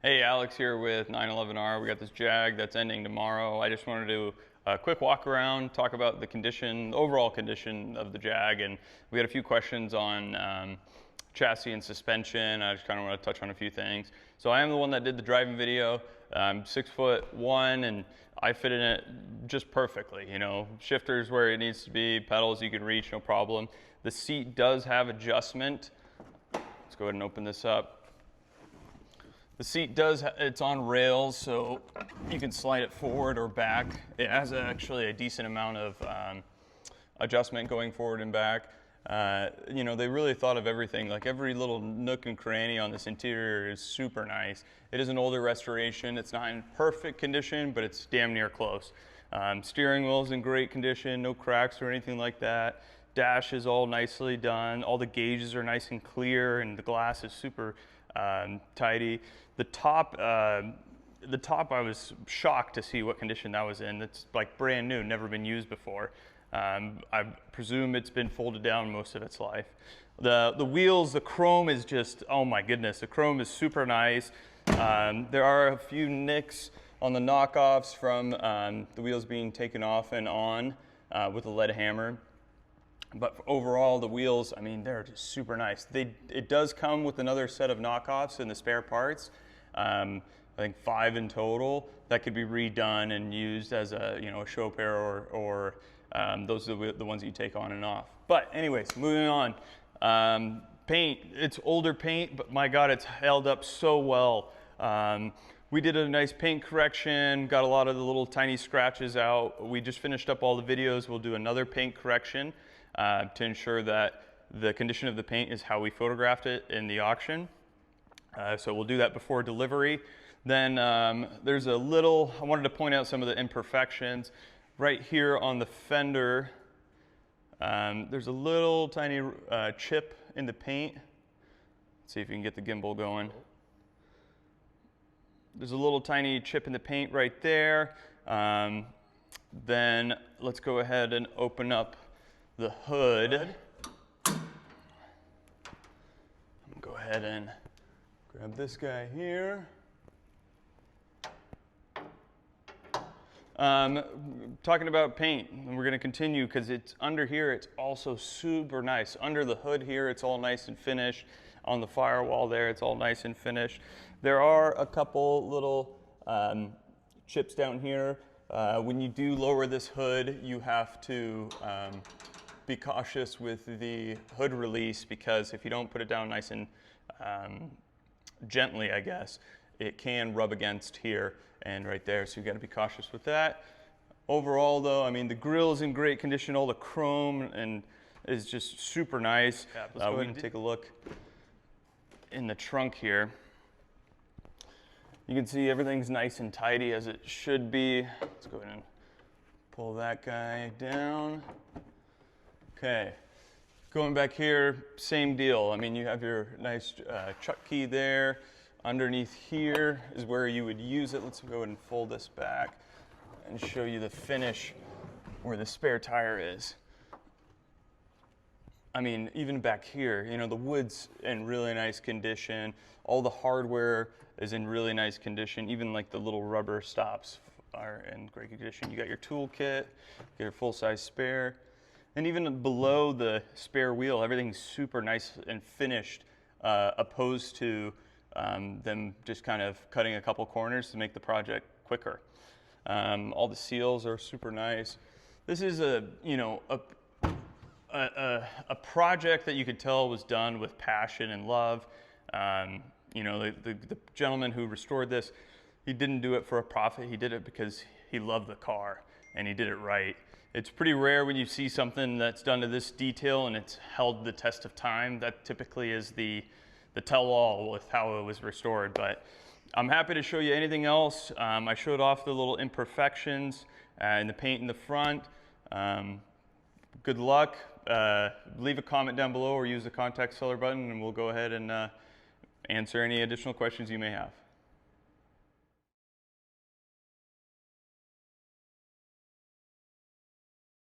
Hey, Alex here with 911R. We got this Jag that's ending tomorrow. I just wanted to do a quick walk around, talk about the condition, the overall condition of the Jag, and we had a few questions on chassis and suspension. I just kind of want to touch on a few things. So I am the one that did the driving video. I'm 6'1", and I fit in it just perfectly. You know, shifters where it needs to be, pedals you can reach, no problem. The seat does have adjustment. Let's go ahead and open this up. The seat does, it's on rails, so you can slide it forward or back. It has actually a decent amount of adjustment going forward and back. You know, they really thought of everything. Like every little nook and cranny on this interior is super nice. It is an older restoration. It's not in perfect condition, but it's damn near close. Steering wheel is in great condition, no cracks or anything like that. Dash is all nicely done. All the gauges are nice and clear, and the glass is super tidy. The top I was shocked to see what condition that was in. It's like brand new, never been used before. I presume it's been folded down most of its life. The wheels, the chrome is just, oh my goodness, the chrome is super nice. There are a few nicks on the knockoffs from the wheels being taken off and on with a lead hammer. But overall, the wheels, I mean, they're just super nice. It does come with another set of knockoffs in the spare parts. I think 5 in total that could be redone and used as a, you know, a show pair or those are the ones that you take on and off. But anyways, moving on. Paint, it's older paint, but my God, it's held up so well. We did a nice paint correction, got a lot of the little tiny scratches out. We just finished up all the videos. We'll do another paint correction to ensure that the condition of the paint is how we photographed it in the auction. So we'll do that before delivery. Then there's a little, I wanted to point out some of the imperfections. Right here on the fender, there's a little tiny chip in the paint. Let's see if you can get the gimbal going. There's a little tiny chip in the paint right there. Then let's go ahead and open up the hood. Go ahead and grab this guy here. Talking about paint, and we're going to continue because it's under here, it's also super nice. Under the hood here, it's all nice and finished. On the firewall there, it's all nice and finished. There are a couple little chips down here. When you do lower this hood, you have to be cautious with the hood release, because if you don't put it down nice and gently, I guess, it can rub against here and right there, so you got to be cautious with that. Overall though, I mean, the grill is in great condition. All the chrome and is just super nice. Yeah, we can take a look in the trunk here. You can see everything's nice and tidy as it should be. Let's go ahead and pull that guy down. Okay, going back here, same deal. I mean, you have your nice chuck key there. Underneath here is where you would use it. Let's go ahead and fold this back and show you the finish where the spare tire is. I mean, even back here, you know, the wood's in really nice condition. All the hardware is in really nice condition. Even like the little rubber stops are in great condition. You got your tool kit, get your full-size spare. And even below the spare wheel, everything's super nice and finished, opposed to them just kind of cutting a couple corners to make the project quicker. All the seals are super nice. This is a, you know, a project that you could tell was done with passion and love. You know, the gentleman who restored this, he didn't do it for a profit. He did it because he loved the car and he did it right. It's pretty rare when you see something that's done to this detail and it's held the test of time. That typically is the tell-all with how it was restored. But I'm happy to show you anything else. I showed off the little imperfections in the paint in the front. Good luck. Leave a comment down below or use the contact seller button and we'll go ahead and answer any additional questions you may have.